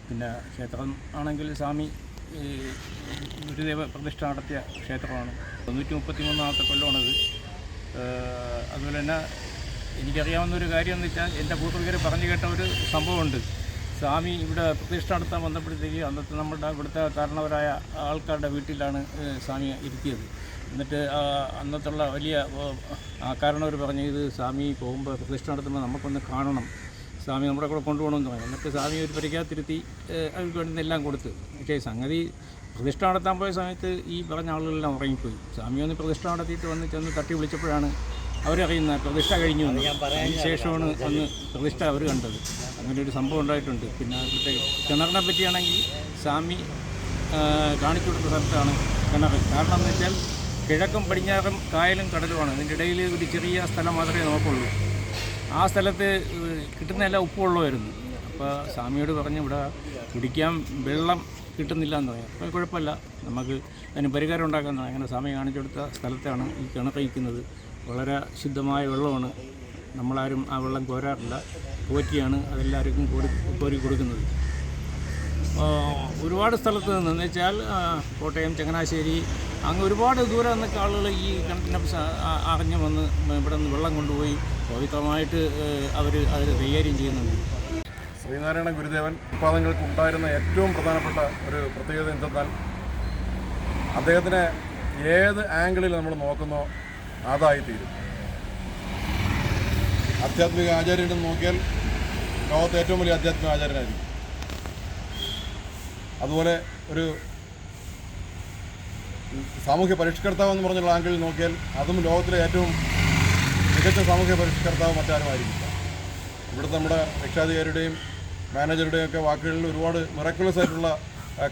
പിന്നെ ക്ഷേത്രം ആണെങ്കിൽ സ്വാമി ഗുരുദേവ പ്രതിഷ്ഠ നടത്തിയ ക്ഷേത്രമാണ്. 933 കൊല്ലമാണത്. അതുപോലെ തന്നെ എനിക്കറിയാവുന്നൊരു കാര്യം എന്ന് വെച്ചാൽ എൻ്റെ പൂർവികർ പറഞ്ഞു കേട്ട ഒരു സംഭവമുണ്ട്. സ്വാമി ഇവിടെ പ്രതിഷ്ഠ നടത്താൻ വന്നപ്പോഴത്തേക്ക് അന്നത്തെ നമ്മുടെ ഇവിടുത്തെ കാരണവരായ ആൾക്കാരുടെ വീട്ടിലാണ് സ്വാമി ഇരുത്തിയത്. എന്നിട്ട് അന്നത്തുള്ള വലിയ കാരണവർ പറഞ്ഞു, ഇത് സ്വാമി പോകുമ്പോൾ പ്രതിഷ്ഠ നടത്തുമ്പോൾ നമുക്കൊന്ന് കാണണം, സ്വാമി നമ്മുടെ കൂടെ കൊണ്ടുപോകണമെന്ന് പറഞ്ഞു. എന്നിട്ട് സ്വാമി ഒരു പരിക്കാത്തിരുത്തി അവർക്ക് വേണ്ടുന്നെല്ലാം കൊടുത്ത്. പക്ഷേ സംഗതി പ്രതിഷ്ഠ നടത്താൻ പോയ സമയത്ത് ഈ പറഞ്ഞ ആളുകളെല്ലാം ഉറങ്ങിപ്പോയി. സ്വാമി ഒന്ന് പ്രതിഷ്ഠ നടത്തിയിട്ട് വന്ന് ചെന്ന് തട്ടി വിളിച്ചപ്പോഴാണ് അവരറിയുന്ന പ്രതിഷ്ഠ കഴിഞ്ഞു എന്ന്. അതിന് ശേഷമാണ് അന്ന് പ്രതിഷ്ഠ അവർ കണ്ടത്. അങ്ങനെ ഒരു സംഭവം ഉണ്ടായിട്ടുണ്ട്. പിന്നെ അവിടുത്തെ കിണറിനെ പറ്റിയാണെങ്കിൽ സ്വാമി കാണിച്ചു കൊടുത്ത സ്ഥലത്താണ് കിണർ. കാരണം എന്ന് വെച്ചാൽ കിഴക്കും പടിഞ്ഞാറും കായലും കടലുമാണ്. അതിൻ്റെ ഇടയിൽ ഒരു ചെറിയ സ്ഥലം മാത്രമേ നോക്കുള്ളൂ. ആ സ്ഥലത്ത് കിട്ടുന്നതെല്ലാം ഉപ്പുവെള്ളമായിരുന്നു. അപ്പോൾ സ്വാമിയോട് പറഞ്ഞു ഇവിടെ കുടിക്കാൻ വെള്ളം കിട്ടുന്നില്ല എന്ന് പറയാം. അപ്പോൾ കുഴപ്പമില്ല, നമുക്ക് അതിന് പരിഹാരം ഉണ്ടാക്കാൻ. അങ്ങനെ സ്വാമി കാണിച്ചു കൊടുത്ത സ്ഥലത്താണ് ഈ കിണർ ഇരിക്കുന്നത്. വളരെ ശുദ്ധമായ വെള്ളമാണ്. നമ്മളാരും ആ വെള്ളം കോരാറില്ല, പോറ്റിയാണ് അതെല്ലാവർക്കും കോരി കൊടുക്കുന്നത്. ഒരുപാട് സ്ഥലത്ത് നിന്ന് വെച്ചാൽ കോട്ടയം, ചങ്ങനാശ്ശേരി, അങ്ങ് ഒരുപാട് ദൂരം നിന്നൊക്കെ ആളുകൾ ഈ കിണറ്റിനെ അറിഞ്ഞു വന്ന് ഇവിടെ നിന്ന് വെള്ളം കൊണ്ടുപോയി പവിത്രമായിട്ട് അവർ അതിൽ കൈകാര്യം ചെയ്യുന്നുണ്ട്. ശ്രീനാരായണ ഗുരുദേവൻ ഉത്പാദനങ്ങൾക്ക് ഉണ്ടായിരുന്ന ഏറ്റവും പ്രധാനപ്പെട്ട ഒരു പ്രത്യേകത എന്തെന്നാൽ അദ്ദേഹത്തിനെ ഏത് ആംഗിളിൽ നമ്മൾ നോക്കുന്നോ അതായിത്തീരും. ആധ്യാത്മിക ആചാര്യനെ നോക്കിയാൽ ലോകത്തെ ഏറ്റവും വലിയ ആധ്യാത്മിക ആചാര്യനായിരിക്കും. അതുപോലെ ഒരു സാമൂഹ്യ പരിഷ്കർത്താവെന്ന് പറഞ്ഞുള്ള ആംഗിളിൽ നോക്കിയാൽ അതും ലോകത്തിലെ ഏറ്റവും മികച്ച സാമൂഹ്യ പരിഷ്കർത്താവ് മറ്റാരുമായിരിക്കില്ല. ഇവിടുത്തെ നമ്മുടെ രക്ഷാധികാരിയുടെയും മാനേജറുടെയും ഒക്കെ വാക്കുകളിൽ ഒരുപാട് മിറക്കുലസ് ആയിട്ടുള്ള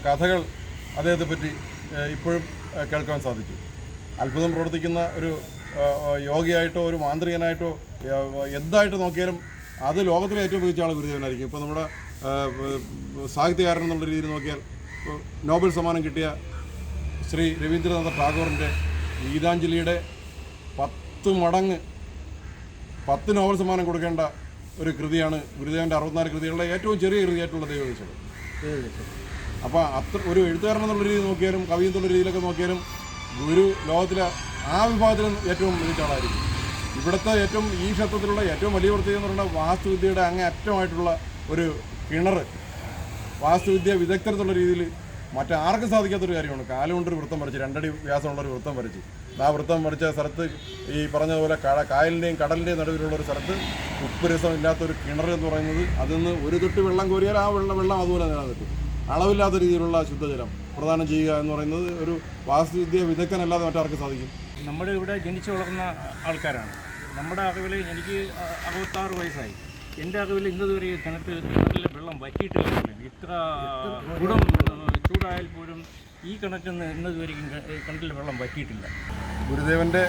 കഥകൾ അദ്ദേഹത്തെ പറ്റി ഇപ്പോഴും കേൾക്കാൻ സാധിക്കും. അത്ഭുതം പ്രവർത്തിക്കുന്ന ഒരു യോഗിയായിട്ടോ ഒരു മാന്ത്രികനായിട്ടോ എന്തായിട്ട് നോക്കിയാലും അത് ലോകത്തിലെ ഏറ്റവും മികച്ച ആൾ ഗുരുദേവനായിരിക്കും. ഇപ്പോൾ നമ്മുടെ സാഹിത്യകാരൻ എന്നുള്ള രീതിയിൽ നോക്കിയാൽ നോബൽ സമ്മാനം കിട്ടിയ ശ്രീ രവീന്ദ്രനാഥ ടാഗോറിൻ്റെ ഗീതാഞ്ജലിയുടെ 10 മടങ്ങ് 10 നോബൽ സമ്മാനം കൊടുക്കേണ്ട ഒരു കൃതിയാണ് ഗുരുദേവൻ്റെ 64 കൃതികളുടെ ഏറ്റവും ചെറിയ കൃതിയായിട്ടുള്ള ദൈവവിശേഷം. അപ്പോൾ ഒരു എഴുത്തുകാരൻ എന്നുള്ള രീതിയിൽ നോക്കിയാലും കവി എന്നുള്ള രീതിയിലൊക്കെ നോക്കിയാലും ഗുരു ലോകത്തിലെ ആ വിഭാഗത്തിലും ഏറ്റവും മികച്ച ആളായിരിക്കും. ഇവിടുത്തെ ഏറ്റവും ഈ ക്ഷേത്രത്തിലുള്ള ഏറ്റവും വലിയ പ്രത്യേകത എന്ന് പറയുന്നത് വാസ്തുവിദ്യയുടെ അങ്ങേ അറ്റമായിട്ടുള്ള ഒരു കിണർ. വാസ്തുവിദ്യ വിദഗ്ധരെന്നുള്ള രീതിയിൽ മറ്റാർക്കും സാധിക്കാത്തൊരു കാര്യമാണ്. കാലുകൊണ്ടൊരു വൃത്തം വരച്ച് 2 അടി വ്യാസമുള്ളൊരു വൃത്തം വരച്ച് ആ വൃത്തം വരച്ച സ്ഥലത്ത് ഈ പറഞ്ഞതുപോലെ കായലിൻ്റെയും കടലിൻ്റെയും നടുവിലുള്ളൊരു സ്ഥലത്ത് ഉപ്പ് രസം ഇല്ലാത്തൊരു കിണർ എന്ന് പറയുന്നത് അതിൽ നിന്ന് ഒരു തൊട്ട് വെള്ളം കോരിയാൽ ആ വെള്ളം അതുപോലെ നിലനിൽക്കും. അളവില്ലാത്ത രീതിയിലുള്ള ശുദ്ധജലം പ്രദാനം ചെയ്യുക എന്ന് പറയുന്നത് ഒരു വാസ്തുവിദ്യ വിദഗ്ധനല്ലാതെ മറ്റാർക്ക് സാധിക്കും? നമ്മുടെ ഇവിടെ ജനിച്ചു വളർന്ന ആൾക്കാരാണ്. നമ്മുടെ അറിവിൽ എനിക്ക് 66 വയസ്സായി. എൻ്റെ അറിവിൽ ഇന്നതുവരെ കിണറ്റിലെ വെള്ളം വറ്റിയിട്ടില്ല. ഇത്ര ഗുണം ചൂടായാൽ പോലും ഈ കിണറ്റിൽ നിന്ന് ഇന്നതുവരെ കിണറ്റിലെ വെള്ളം വറ്റിയിട്ടില്ല. ഗുരുദേവൻ്റെ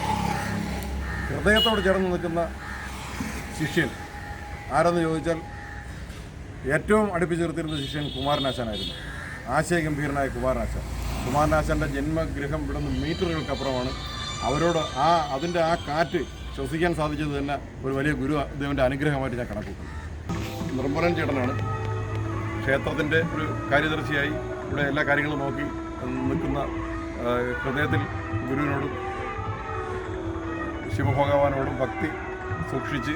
ഹൃദയത്തോട് ചേർന്ന് നിൽക്കുന്ന ശിഷ്യൻ ആരെന്ന് ചോദിച്ചാൽ ഏറ്റവും അടുപ്പിച്ച് നിർത്തിയിരുന്ന ശിഷ്യൻ കുമാരനാശാനായിരുന്നു. ആശയഗംഭീരനായ കുമാരനാശാൻ്റെ ജന്മഗൃഹം ഇവിടുന്ന് മീറ്ററുകൾക്കപ്പുറമാണ്. അവരോട് അതിൻ്റെ ആ കാറ്റ് ശ്വസിക്കാൻ സാധിച്ചത് തന്നെ ഒരു വലിയ ഗുരുദേവൻ്റെ അനുഗ്രഹമായിട്ട് ഞാൻ കണക്കൂട്ടുന്നു. നിർമ്മലൻ ചേട്ടനാണ് ക്ഷേത്രത്തിൻ്റെ ഒരു കാര്യദർശിയായി ഇവിടെ എല്ലാ കാര്യങ്ങളും നോക്കി നിൽക്കുന്ന. ഹൃദയത്തിൽ ഗുരുവിനോടും ശിവഭഗവാനോടും ഭക്തി സൂക്ഷിച്ച്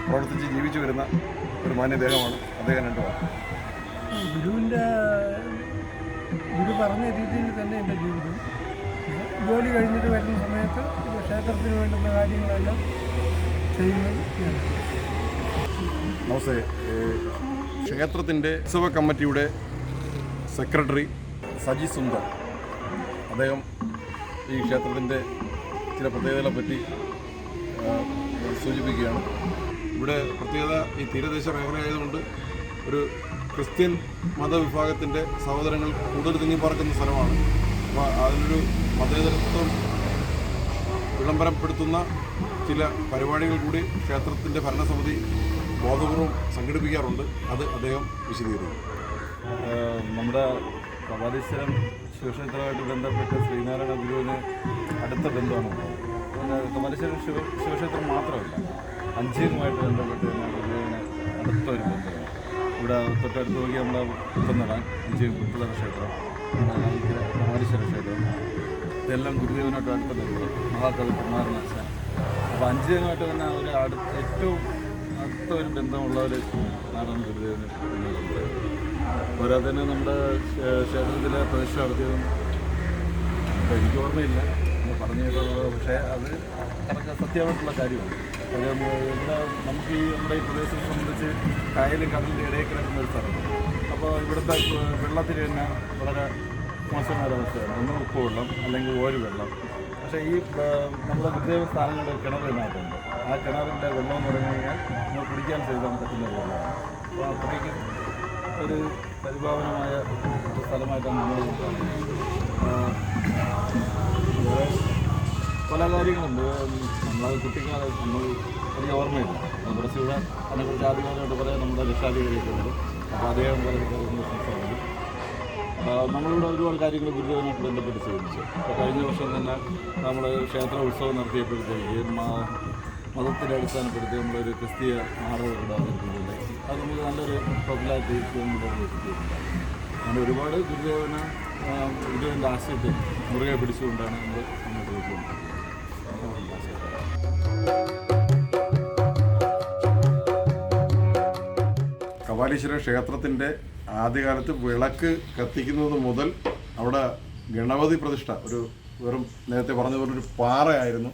പ്രവർത്തിച്ച് ജീവിച്ചു വരുന്ന ഒരു മാന്യദേഹമാണ് അദ്ദേഹം. 2 വാക്ക്. ഗുരു പറഞ്ഞ രീതിയിൽ തന്നെ എൻ്റെ ജീവിതം. ജോലി കഴിഞ്ഞിട്ട് വരുന്ന സമയത്ത് ക്ഷേത്രത്തിന് വേണ്ടുന്ന കാര്യങ്ങളെല്ലാം ചെയ്യുന്നത്. നമസ്തേ. ക്ഷേത്രത്തിൻ്റെ ഉത്സവ കമ്മിറ്റിയുടെ സെക്രട്ടറി സജി സുന്ദർ അദ്ദേഹം ഈ ക്ഷേത്രത്തിൻ്റെ ചില പ്രത്യേകതകളെപ്പറ്റി സൂചിപ്പിക്കുകയാണ്. ഇവിടെ പ്രത്യേകത ഈ തീരദേശ മേഖലയായതുകൊണ്ട് ഒരു ക്രിസ്ത്യൻ മതവിഭാഗത്തിൻ്റെ സഹോദരങ്ങൾ കൂടുതൽ തിങ്ങിപ്പാർക്കുന്ന സ്ഥലമാണ്. അപ്പോൾ അതിനൊരു മതേതരത്വം വിളംബരപ്പെടുത്തുന്ന ചില പരിപാടികൾ കൂടി ക്ഷേത്രത്തിൻ്റെ ഭരണസമിതി ബോധപൂർവം സംഘടിപ്പിക്കാറുണ്ട്. അത് അദ്ദേഹം വിശദീകരിക്കും. നമ്മുടെ കപാലീശ്വരം ശിവക്ഷേത്രമായിട്ട് ബന്ധപ്പെട്ട് ശ്രീനാരായണ ഗുരുവിന് അടുത്ത ബന്ധമാണ്. കമലേശ്വരം ശിവക്ഷേത്രം മാത്രമല്ല, അഞ്ചിയുമായിട്ട് ബന്ധപ്പെട്ട് തന്നെ ഗുരുദേവന് അടുത്തൊരു ബന്ധമാണ്. ഇവിടെ തൊട്ടടുത്ത് നോക്കി നമ്മുടെ പുത്തനട, അഞ്ചിയും പുത്തനട ക്ഷേത്രം, കമലേശ്വര ക്ഷേത്രം, ഇതെല്ലാം ഗുരുദേവനായിട്ട് അടുത്ത ബന്ധം. മഹാകവി കുമാരനാശാൻ. അപ്പോൾ അഞ്ചിയുമായിട്ട് തന്നെ ഒരു ഏറ്റവും അടുത്ത ഒരു ബന്ധമുള്ള ഒരു നാടാണ് ഗുരുദേവന് എന്നുള്ളത്. പോരാതെ തന്നെ നമ്മുടെ ക്ഷേത്രത്തിലെ പ്രതിഷ്ഠ നടത്തിയതും എനിക്ക് ഓർമ്മയില്ല, പറഞ്ഞു കേട്ടുള്ളത്. പക്ഷേ അത് കറക്റ്റ് സത്യമായിട്ടുള്ള കാര്യമാണ്. അത് ഇവിടെ നമുക്ക് ഈ നമ്മുടെ ഈ പ്രദേശത്തെ സംബന്ധിച്ച് കായലും കടലിൻ്റെ ഇടയിൽ കിടക്കുന്ന ഒരു സ്ഥലമാണ്. അപ്പോൾ ഇവിടുത്തെ വെള്ളത്തിന് തന്നെ വളരെ മോശമായ ഒരവസ്ഥയാണ്. ഒന്ന് ഉപ്പ് വെള്ളം അല്ലെങ്കിൽ ഓര് വെള്ളം. പക്ഷേ ഈ നമ്മുടെ ഗുരുദേവ സ്ഥാനങ്ങളുടെ കിണറിനകത്തുണ്ട്. ആ കിണറിൻ്റെ വെള്ളം എന്ന് പറഞ്ഞു കഴിഞ്ഞാൽ നമ്മൾ കുടിക്കാൻ ചെയ്താൽ പറ്റുന്ന വെള്ളമാണ്. അപ്പോൾ അത്രയ്ക്കും ഒരു പരിപാവനമായ ഒരു സ്ഥലമായിട്ടാണ് നമ്മൾ പല കാര്യങ്ങളുണ്ട്. നമ്മളത് കുട്ടിക്കാലം എനിക്ക് ഓർമ്മയില്ല. കുറച്ചുകൂടെ അതിനെക്കുറിച്ച് ആദ്യമായിട്ട് പറയാൻ നമ്മുടെ രക്ഷാധികാരിയൊക്കെ ഉണ്ട്. അപ്പോൾ അദ്ദേഹം പല കാര്യങ്ങൾ സംസാരിക്കും. നമ്മളിവിടെ ഒരുപാട് കാര്യങ്ങൾ ഗുരുദേവനായിട്ട് ബന്ധപ്പെട്ട് ചെയ്യുന്നു. അപ്പോൾ കഴിഞ്ഞ വർഷം തന്നെ നമ്മൾ ക്ഷേത്ര ഉത്സവം നടത്തിയപ്പോഴത്തേക്ക് മതത്തിൻ്റെ അടിസ്ഥാനപ്പെടുത്തി നമ്മളൊരു ക്രിസ്തീയ നാടകം ഇവിടെ അവതരിപ്പിക്കുന്നുണ്ട്. അത് നമുക്ക് നല്ലൊരു പോപ്പുലാരിറ്റി നമ്മുടെ എത്തിയിട്ടുണ്ട്. അങ്ങനെ ഒരുപാട് ഗുരുദേവൻ്റെ ആശയത്തെ മുറുകെ പിടിച്ചുകൊണ്ടാണ് നമ്മൾ മുന്നോട്ട് പോയിക്കൊണ്ടിരിക്കുന്നത്. കപാലീശ്വര ക്ഷേത്രത്തിൻ്റെ ആദ്യകാലത്ത് വിളക്ക് കത്തിക്കുന്നത് മുതൽ അവിടെ ഗണപതി പ്രതിഷ്ഠ ഒരു വെറും നേരത്തെ പറഞ്ഞതുപോലെ ഒരു പാറയായിരുന്നു.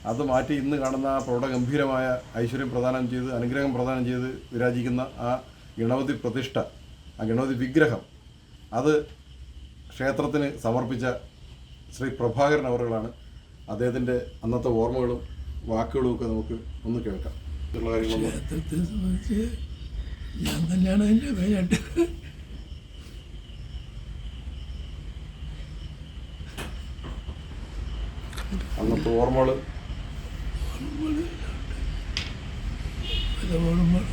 അത് മാറ്റി ഇന്ന് കാണുന്ന ആ പ്രൗഢഗംഭീരമായ ഐശ്വര്യം പ്രദാനം ചെയ്ത് അനുഗ്രഹം പ്രദാനം ചെയ്ത് വിരാജിക്കുന്ന ആ ഗണപതി പ്രതിഷ്ഠ, ആ ഗണപതി വിഗ്രഹം, അത് ക്ഷേത്രത്തിന് സമർപ്പിച്ച ശ്രീ പ്രഭാകരൻ അവറുകളാണ്. അദ്ദേഹത്തിൻ്റെ അന്നത്തെ ഓർമ്മകളും വാക്കുകളും ഒക്കെ നമുക്ക് ഒന്ന് കേൾക്കാം. ഇതുള്ള കാര്യങ്ങളൊന്നും ക്ഷേത്രത്തെ സംബന്ധിച്ച് ഞാൻ തന്നെയാണ് അതിൻ്റെ മെയിനായിട്ട് അന്നത്തെ ഓർമ്മകൾ പല ഓർമ്മകൾ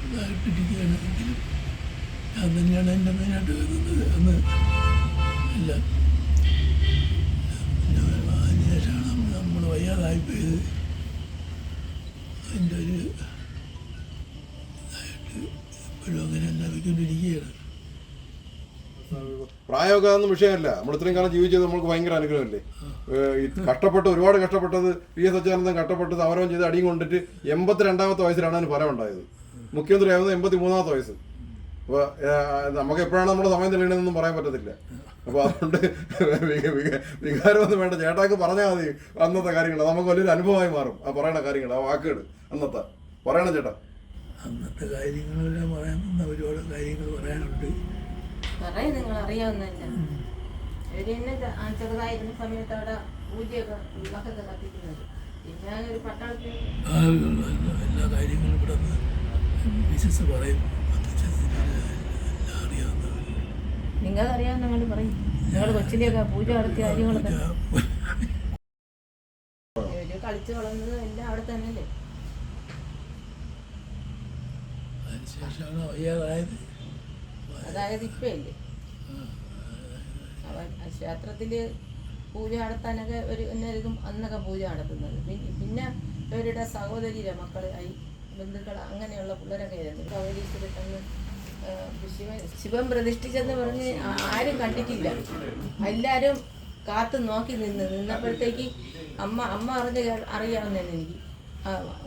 ഇതായിട്ടിരിക്കുകയാണെങ്കിലും ഞാൻ തന്നെയാണ് എൻ്റെ മെയിനായിട്ട് വരുന്നത് അന്ന് എല്ലാം. അതിനുശേഷമാണ് നമ്മൾ വയ്യാതായിപ്പോയത്. അതിൻ്റെ ഒരു ഇതായിട്ട് എപ്പോഴും അങ്ങനെ തന്നെ പോയിക്കൊണ്ടിരിക്കുകയാണ്. പ്രായമൊക്കെ അതൊന്നും വിഷയമല്ല. നമ്മൾ ഇത്രയും കാലം ജീവിച്ചത് നമ്മൾക്ക് ഭയങ്കര അനുഗ്രഹമല്ലേ. കഷ്ടപ്പെട്ട് ഒരുപാട് കഷ്ടപ്പെട്ടത് PS അച്യുതാനന്ദൻ കഷ്ടപ്പെട്ട് സമരം ചെയ്ത് അടിയും കൊണ്ടിട്ട് 82ാമത്തെ വയസ്സിലാണ് അതിന് ഫലം ഉണ്ടായത്. മുഖ്യമന്ത്രി ആവുന്നത് 83ാമത്തെ വയസ്സ്. അപ്പോൾ നമുക്ക് എപ്പോഴാണ് നമ്മുടെ സമയം തെളിയണമെന്നൊന്നും പറയാൻ പറ്റത്തില്ല. അപ്പോൾ അതുകൊണ്ട് വികാരമൊന്നും വേണ്ട, ചേട്ടാക്ക് പറഞ്ഞാൽ മതി അന്നത്തെ കാര്യങ്ങൾ. നമുക്ക് വലിയൊരു അനുഭവമായി മാറും ആ പറയണ കാര്യങ്ങൾ, ആ വാക്കുകൾ അന്നത്തെ പറയണം ചേട്ടാ. അന്നത്തെ കാര്യങ്ങളെല്ലാം പറയാൻ ഒരുപാട് കാര്യങ്ങൾ പറയാനുണ്ട്. പറയും, നിങ്ങൾ അറിയാവുന്നതല്ല. ഇവര് തന്നെ ചെറുതായിരുന്ന സമയത്ത് അവിടെ പൂജയൊക്കെ വിളക്കൊക്കെ കത്തിക്കുന്നത്. പിന്നെ ഒരു പട്ടാളത്തിൽ എല്ലാ കാര്യങ്ങളും ഇവിടെ വിശ്വസ് പറയും. എല്ലാം അറിയാവുന്നവർ നിങ്ങൾക്ക് അറിയാവുന്ന നിങ്ങൾ പറയും. നിങ്ങൾ കൊച്ചിലെയൊക്കെ പൂജ നടത്തിയ കാര്യങ്ങളൊക്കെ ഇവര് കളിച്ച് വളർന്നത് എല്ലാം അവിടെ തന്നെയല്ലേ. അതിനുശേഷമാണ് വയ്യാതായത്. അതായത് ഇപ്പം ഇല്ലേ ക്ഷേത്രത്തിൽ പൂജ നടത്താനൊക്കെ ഒരു എന്നേക്കും അന്നൊക്കെ പൂജ നടത്തുന്നത്. പിന്നെ ഇവരുടെ സഹോദരിയുടെ മക്കൾ ബന്ധുക്കൾ അങ്ങനെയുള്ള പിള്ളേരൊക്കെ ആയിരുന്നു. കവലീശ്വരത്തന്ന് ശിവൻ പ്രതിഷ്ഠിച്ചെന്ന് പറഞ്ഞ് ആരും കണ്ടിട്ടില്ല. എല്ലാവരും കാത്തു നോക്കി നിന്നപ്പോഴത്തേക്ക് അമ്മ അറിയാവുന്നതാണ് എനിക്ക്.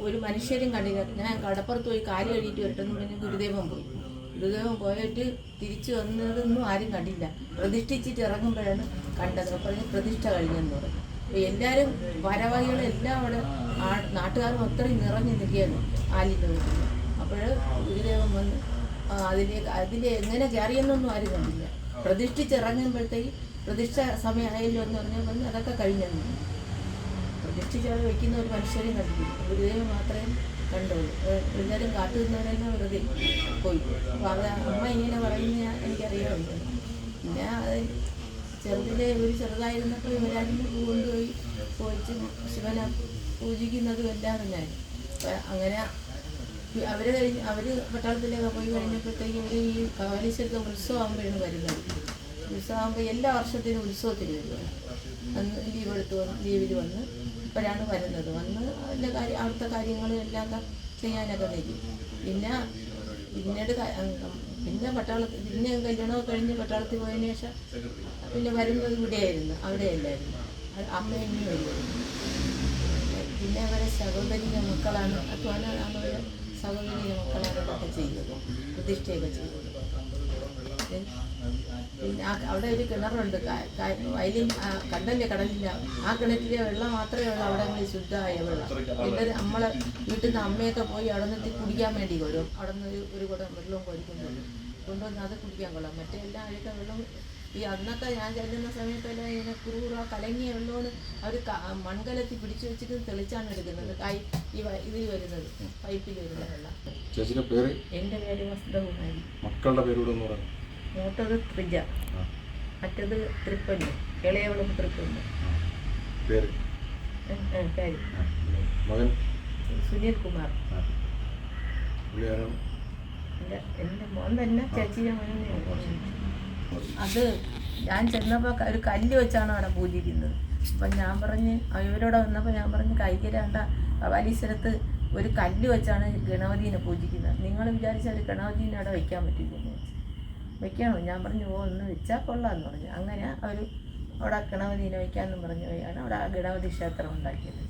ഒരു മനുഷ്യരും കണ്ടില്ല. ഞാൻ കടപ്പുറത്ത് പോയി കാല് കഴുകിയിട്ട് വരട്ടെന്ന് പറഞ്ഞ് ഗുരുദേവൻ പോയിട്ട് തിരിച്ചു വന്നതൊന്നും ആരും കണ്ടില്ല. പ്രതിഷ്ഠിച്ചിട്ട് ഇറങ്ങുമ്പോഴാണ് കണ്ടത്. പറഞ്ഞ് പ്രതിഷ്ഠ കഴിഞ്ഞെന്ന് പറഞ്ഞു. അപ്പോൾ എല്ലാവരും വരവഹികളെല്ലാം അവിടെ നാട്ടുകാരും അത്രയും നിറഞ്ഞു നിൽക്കുകയാണ് ആലിൻ്റെ വീട്ടിൽ. അപ്പോൾ ഗുരുദേവൻ വന്ന് അതിൽ എങ്ങനെ കയറിയെന്നൊന്നും ആരും കണ്ടില്ല. പ്രതിഷ്ഠിച്ചിറങ്ങുമ്പോഴത്തേക്ക് പ്രതിഷ്ഠ സമയമായല്ലോ എന്ന് പറഞ്ഞാൽ അതൊക്കെ കഴിഞ്ഞെന്ന്. പ്രതിഷ്ഠിച്ച് അവിടെ വയ്ക്കുന്ന ഒരു മനുഷ്യരെയും കണ്ടില്ല. ഗുരുദേവൻ മാത്രമേ കണ്ടുള്ളൂ. എല്ലാവരും കാത്തു നിന്നവരെല്ലാം വെറുതെ പോയി. അപ്പോൾ അത് അമ്മ ഇങ്ങനെ പറയുന്ന എനിക്കറിയാമില്ല. പിന്നെ അത് ചെറുതായിരുന്നപ്പോൾ യുവരാജിൻ്റെ പൂ കൊണ്ടുപോയി പോയിച്ച് ശിവനെ പൂജിക്കുന്നതും എല്ലാം തന്നെയായിരുന്നു. അപ്പം അങ്ങനെ അവർ പട്ടാളത്തിലൊക്കെ പോയി കഴിഞ്ഞപ്പോഴത്തേക്കും ഇവർ ഈ കപാലീശ്വരത്തെ ഉത്സവം ആകുമ്പോഴാണ് വരുന്നത്. ഉത്സവമാകുമ്പോൾ എല്ലാ വർഷത്തിനും ഉത്സവത്തിന് വരുവാണ്. അന്ന് ലീവിൽ വന്ന് ഇപ്പോഴാണ് വരുന്നത്. വന്ന് അതിൻ്റെ അവിടുത്തെ കാര്യങ്ങളും എല്ലാം ചെയ്യാനൊക്കെ നിൽക്കും. പിന്നീട് പിന്നെ കല്യാണമൊക്കെ കഴിഞ്ഞ് പട്ടാളത്തിൽ പോയതിന് ശേഷം പിന്നെ വരുന്നത് ഇവിടെയായിരുന്നു, അവിടെയല്ലായിരുന്നു. അമ്മയെന്നും വരുമായിരുന്നു. പിന്നെ അവരെ സഹോദരിയുടെ മക്കളാണ്, അവരെ സഹോദരിയുടെ മക്കളാണ് ഇതൊക്കെ ചെയ്തത്, പ്രതിഷ്ഠയൊക്കെ ചെയ്തത്. പിന്നെ അവിടെ ഒരു കിണറുണ്ട്, വയലിൻ കടലില്ല. ആ കിണറ്റിലെ വെള്ളം മാത്രമേ ഉള്ളൂ അവിടങ്ങളിൽ ശുദ്ധമായ വെള്ളം. എല്ലാവരും നമ്മളെ വീട്ടിൽ നിന്ന് അമ്മയൊക്കെ പോയി അവിടെ നിന്ന് കുടിക്കാൻ വേണ്ടി വരും. അവിടെ നിന്ന് ഒരു കുടം വെള്ളവും കൊണ്ടുവന്ന് അത് കുടിക്കാൻ കൊള്ളാം. മറ്റേ എല്ലാ അഴുക്ക വെള്ളം ഈ അന്നൊക്കെ ഞാൻ ചെല്ലുന്ന സമയത്തെല്ലാം ഇങ്ങനെ കുറുകുറ കലങ്ങിയ വെള്ളമാണ് അവർ മൺകലത്തിൽ പിടിച്ചു വെച്ചിട്ട് തെളിച്ചാണ് എടുക്കുന്നത്. ഇതിൽ വരുന്നത് പൈപ്പിൽ വരുന്ന വെള്ളം. ചേച്ചിയുടെ പേര്? എൻ്റെ പേര് വസ്തുകുമാരി. മക്കളുടെ പേരൂടെ ഒന്ന് പറയാം. മൂത്തത് ത്രിജ, മറ്റത് തൃപ്പല്ലി, ഇളയവളും തൃപ്പല്ലി. പേര്? മകൻ സുനിൽ കുമാർ. എൻ്റെ മോൻ തന്നെ ചേച്ചിയുടെ മോനെ. അത് ഞാൻ ചെന്നപ്പോൾ ഒരു കല്ല് വെച്ചാണ് അവിടെ പൂജിക്കുന്നത്. അപ്പം ഞാൻ പറഞ്ഞ് ഇവരോടെ വന്നപ്പോൾ ഞാൻ പറഞ്ഞ് കൈകരാണ്ട കപാലീശ്വരത്ത് ഒരു കല്ല് വെച്ചാണ് ഗണപതിനെ പൂജിക്കുന്നത്. നിങ്ങൾ വിചാരിച്ചാൽ ഒരു ഗണപതിനെ അവിടെ വയ്ക്കാൻ പറ്റില്ലെന്ന് വെച്ച് വയ്ക്കാമോ? ഞാൻ പറഞ്ഞു ഒന്ന് വെച്ചാൽ കൊള്ളാമെന്ന് പറഞ്ഞു. അങ്ങനെ അവർ അവിടെ ഗണപതിനെ വയ്ക്കാമെന്നും പറഞ്ഞു പോയാണ് അവിടെ ആ ഗണപതി ക്ഷേത്രം ഉണ്ടാക്കിയത്.